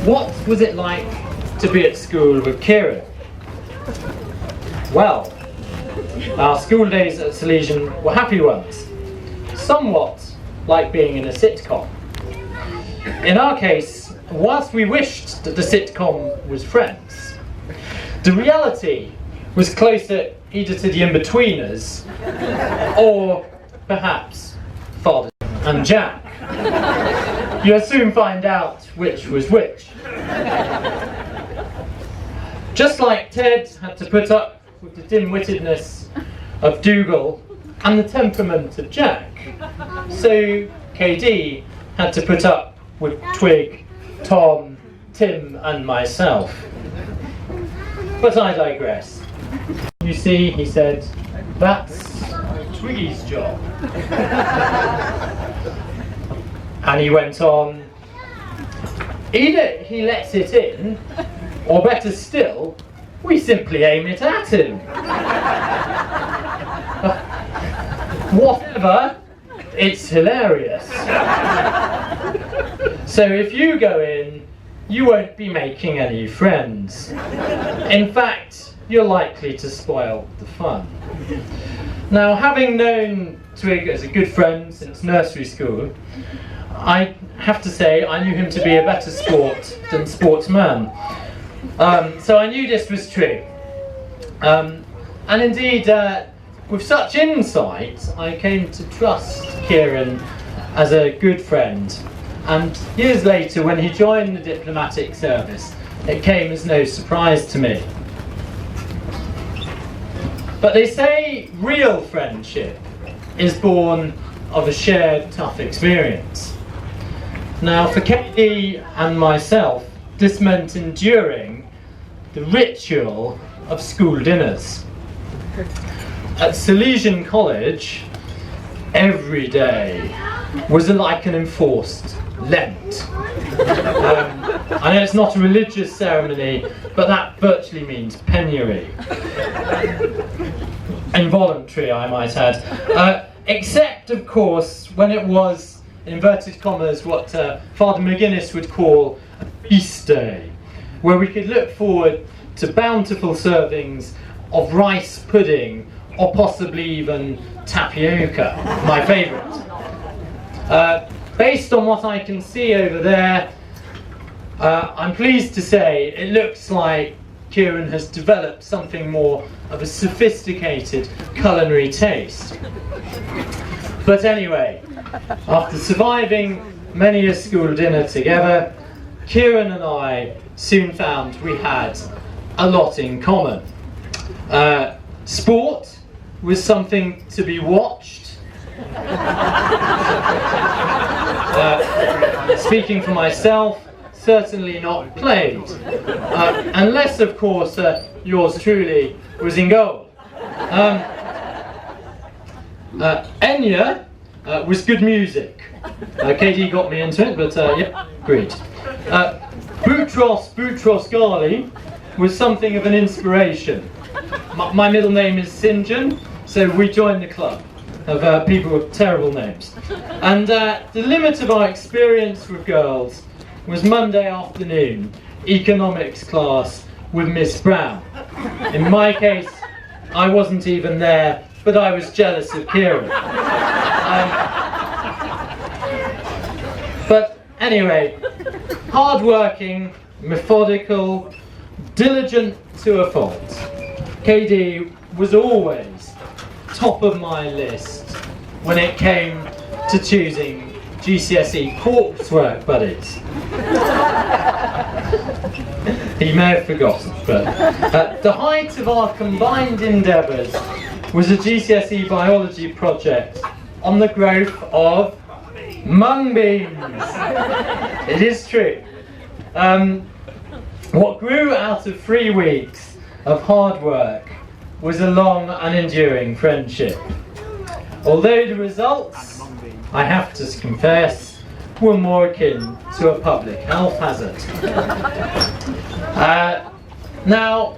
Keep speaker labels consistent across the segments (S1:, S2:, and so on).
S1: What was it like to be at school with Kieran? Well, our school days at Salesian were happy ones, somewhat like being in a sitcom. In our case, whilst we wished that the sitcom was Friends, the reality was closer either to the in-betweeners or perhaps Father and Jack. You'll soon find out which was which. Just like Ted had to put up with the dim-wittedness of Dougal and the temperament of Jack, so KD had to put up with Twig, Tom, Tim and myself. But I digress. You see, he said, that's Twiggy's job. And he went on, either he lets it in, or better still, we simply aim it at him. Whatever, it's hilarious. So if you go in, you won't be making any friends. In fact, you're likely to spoil the fun. Now, having known Twig as a good friend since nursery school, I have to say I knew him to be a better sport than sportsman. So I knew this was true. And indeed, with such insight, I came to trust Kieran as a good friend. And years later, when he joined the diplomatic service, it came as no surprise to me. But they say real friendship is born of a shared tough experience. Now, for Katie and myself, this meant enduring the ritual of school dinners. At Salesian College, every day was like an enforced Lent. I know it's not a religious ceremony, but that virtually means penury. Involuntary, I might add. Except, of course, when it was, in inverted commas, what Father McGuinness would call a feast day, where we could look forward to bountiful servings of rice pudding, or possibly even tapioca, my favourite. Based on what I can see over there, I'm pleased to say it looks like Kieran has developed something more of a sophisticated culinary taste. But anyway, after surviving many a school dinner together, Kieran and I soon found we had a lot in common. Sport was something to be watched. Speaking for myself, certainly not played. Unless, of course, yours truly was in goal. Enya was good music. KD got me into it, but yeah, agreed. Boutros Ghali was something of an inspiration. My middle name is Sinjan, so we joined the club of people with terrible names. And the limit of our experience with girls was Monday afternoon, economics class with Miss Brown. In my case, I wasn't even there, but I was jealous of Kieran. But anyway, hard-working, methodical, diligent to a fault. KD was always top of my list when it came to choosing GCSE corpse work buddies. He may have forgotten, but at the height of our combined endeavours was a GCSE biology project on the growth of mung beans. It is true. What grew out of 3 weeks of hard work was a long and enduring friendship. Although the results, I have to confess, were more akin to a public health hazard. Now,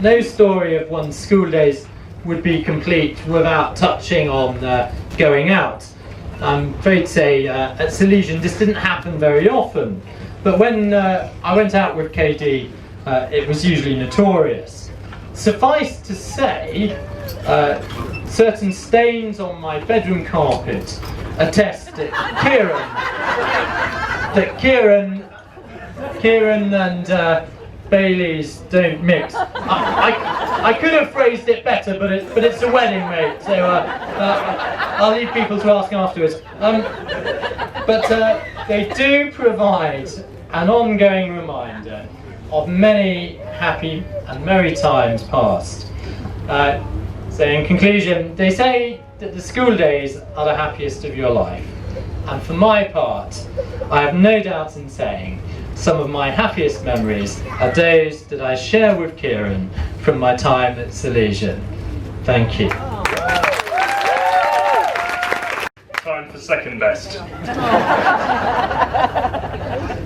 S1: no story of one's school days would be complete without touching on going out. I'm afraid to say at Salesian this didn't happen very often, but when I went out with KD, it was usually notorious. Suffice to say, certain stains on my bedroom carpet attest that Kieran and Bailey's don't mix. I could have phrased it better, but it's a wedding, mate. So I'll leave people to ask afterwards. But they do provide an ongoing reminder of many happy and merry times past. So in conclusion, they say that the school days are the happiest of your life. And for my part, I have no doubt in saying some of my happiest memories are those that I share with Kieran from my time at Salesian. Thank you.
S2: Time for second best.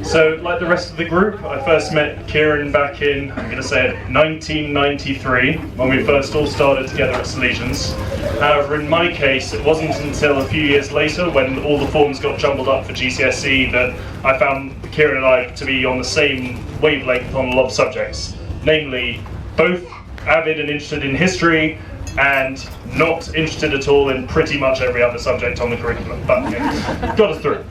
S2: So, like the rest of the group, I first met Kieran back in, I'm going to say it, 1993, when we first all started together at Salesians. However, in my case, it wasn't until a few years later, when all the forms got jumbled up for GCSE, that I found Kieran and I to be on the same wavelength on a lot of subjects. Namely, both avid and interested in history, and not interested at all in pretty much every other subject on the curriculum, but yeah, got us through.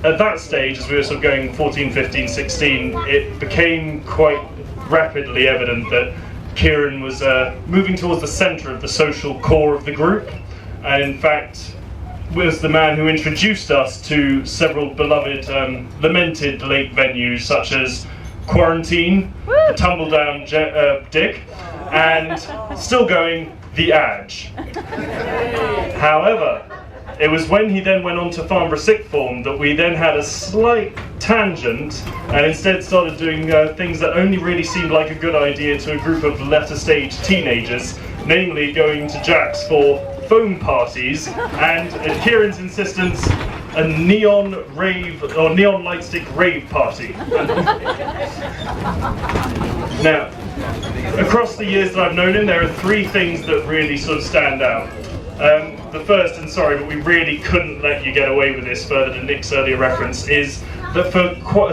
S2: At that stage, as we were sort of going 14, 15, 16, it became quite rapidly evident that Kieran was moving towards the centre of the social core of the group, and in fact was the man who introduced us to several beloved, lamented late venues such as Quarantine, the Tumbledown Dick, and still going, The Adge. However, it was when he then went on to Farnborough Sixth Form that we then had a slight tangent and instead started doing things that only really seemed like a good idea to a group of latter stage teenagers, namely going to Jack's for foam parties and, at Kieran's insistence, a neon rave or neon lightstick rave party. Now, across the years that I've known him, there are three things that really sort of stand out. The first, and sorry, but we really couldn't let you get away with this further than Nick's earlier reference, is that for quite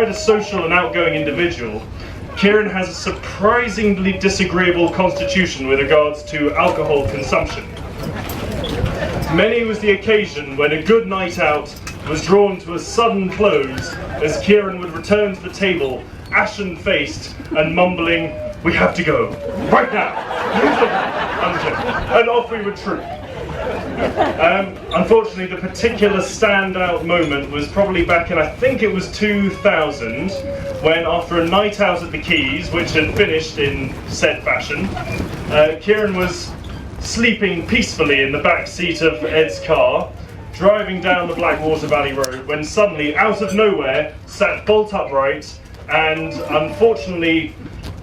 S2: a social and outgoing individual, Kieran has a surprisingly disagreeable constitution with regards to alcohol consumption. Many was the occasion when a good night out was drawn to a sudden close as Kieran would return to the table, ashen-faced and mumbling, "We have to go, right now!" And off we would troop. Unfortunately, the particular standout moment was probably back in, I think it was 2000, when after a night out at the Keys, which had finished in said fashion, Kieran was sleeping peacefully in the back seat of Ed's car, driving down the Blackwater Valley Road, when suddenly, out of nowhere, sat bolt upright and unfortunately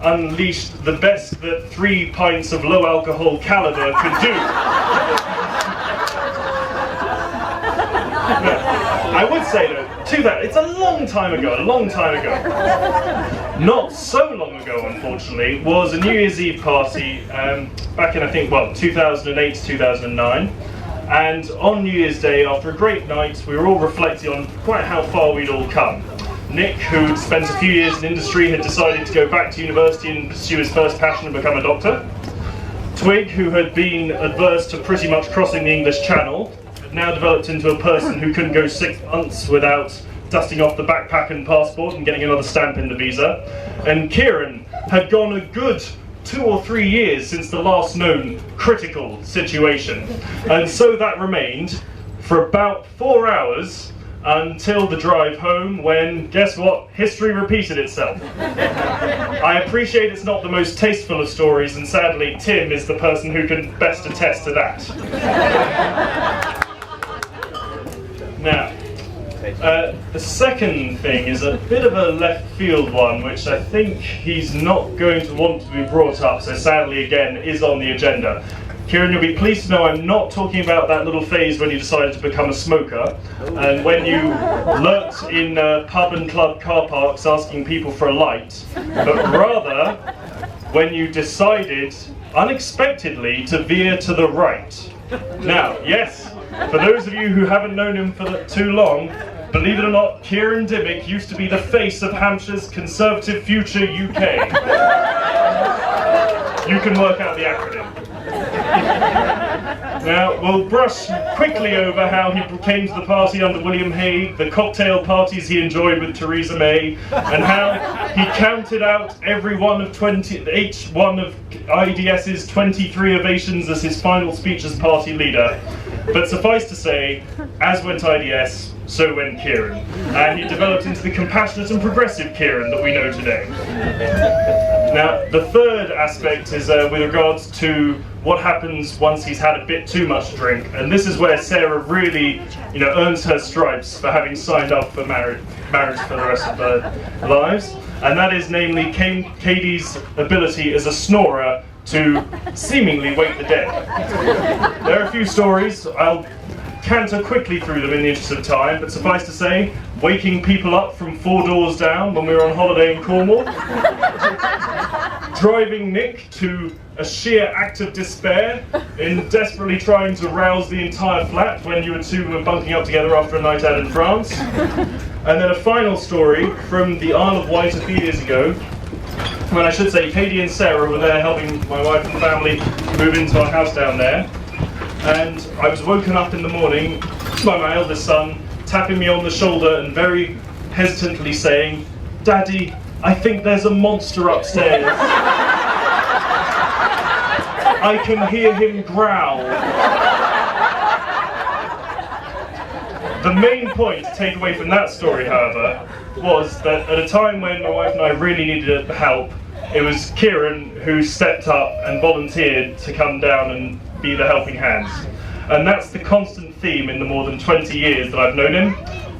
S2: unleashed the best that 3 pints of low alcohol caliber could do. I would say though, to that, it's a long time ago. Not so long ago, unfortunately, was a New Year's Eve party back in, I think, 2008 to 2009. And on New Year's Day, after a great night, we were all reflecting on quite how far we'd all come. Nick, who'd spent a few years in industry, had decided to go back to university and pursue his first passion and become a doctor. Twig, who had been adverse to pretty much crossing the English Channel, had now developed into a person who couldn't go 6 months without dusting off the backpack and passport and getting another stamp in the visa. And Kieran had gone a good 2 or 3 years since the last known critical situation. And so that remained for about 4 hours until the drive home, when, guess what, history repeated itself. I appreciate it's not the most tasteful of stories, and sadly Tim is the person who can best attest to that. Now, the second thing is a bit of a left field one, which I think he's not going to want to be brought up, so sadly again is on the agenda. Kieran, you'll be pleased to know I'm not talking about that little phase when you decided to become a smoker, and when you lurked in pub and club car parks asking people for a light, but rather when you decided, unexpectedly, to veer to the right. Now, yes, for those of you who haven't known him for too long, Believe it or not, Kieran Dimmick used to be the face of Hampshire's Conservative Future UK. You can work out the acronym. Now, we'll brush quickly over how he came to the party under William Hague, the cocktail parties he enjoyed with Theresa May, and how he counted out every one of each one of IDS's 23 ovations as his final speech as party leader. But suffice to say, as went IDS, so went Kieran, and he developed into the compassionate and progressive Kieran that we know today. Now, the third aspect is with regards to what happens once he's had a bit too much drink, and this is where Sarah really, earns her stripes for having signed up for marriage for the rest of their lives, and that is namely Katie's ability as a snorer to seemingly wake the dead. There are a few stories. I'll canter quickly through them in the interest of time, but suffice to say, waking people up from 4 doors down when we were on holiday in Cornwall, driving Nick to a sheer act of despair in desperately trying to rouse the entire flat when you two were bunking up together after a night out in France, and then a final story from the Isle of Wight a few years ago, when I should say Katie and Sarah were there helping my wife and family move into our house down there. And I was woken up in the morning by my eldest son tapping me on the shoulder and very hesitantly saying, "Daddy, I think there's a monster upstairs. I can hear him growl." The main point to take away from that story, however, was that at a time when my wife and I really needed help, it was Kieran who stepped up and volunteered to come down and be the helping hands. And that's the constant theme in the more than 20 years that I've known him.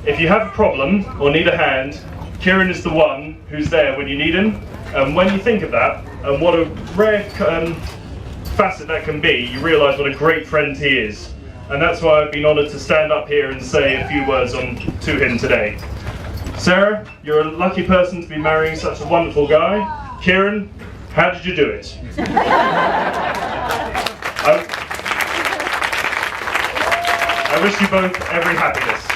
S2: If you have a problem or need a hand, Kieran is the one who's there when you need him. And when you think of that, and what a rare facet that can be, you realise what a great friend he is. And that's why I've been honoured to stand up here and say a few words to him today. Sarah, you're a lucky person to be marrying such a wonderful guy. Kieran, how did you do it? I wish you both every happiness.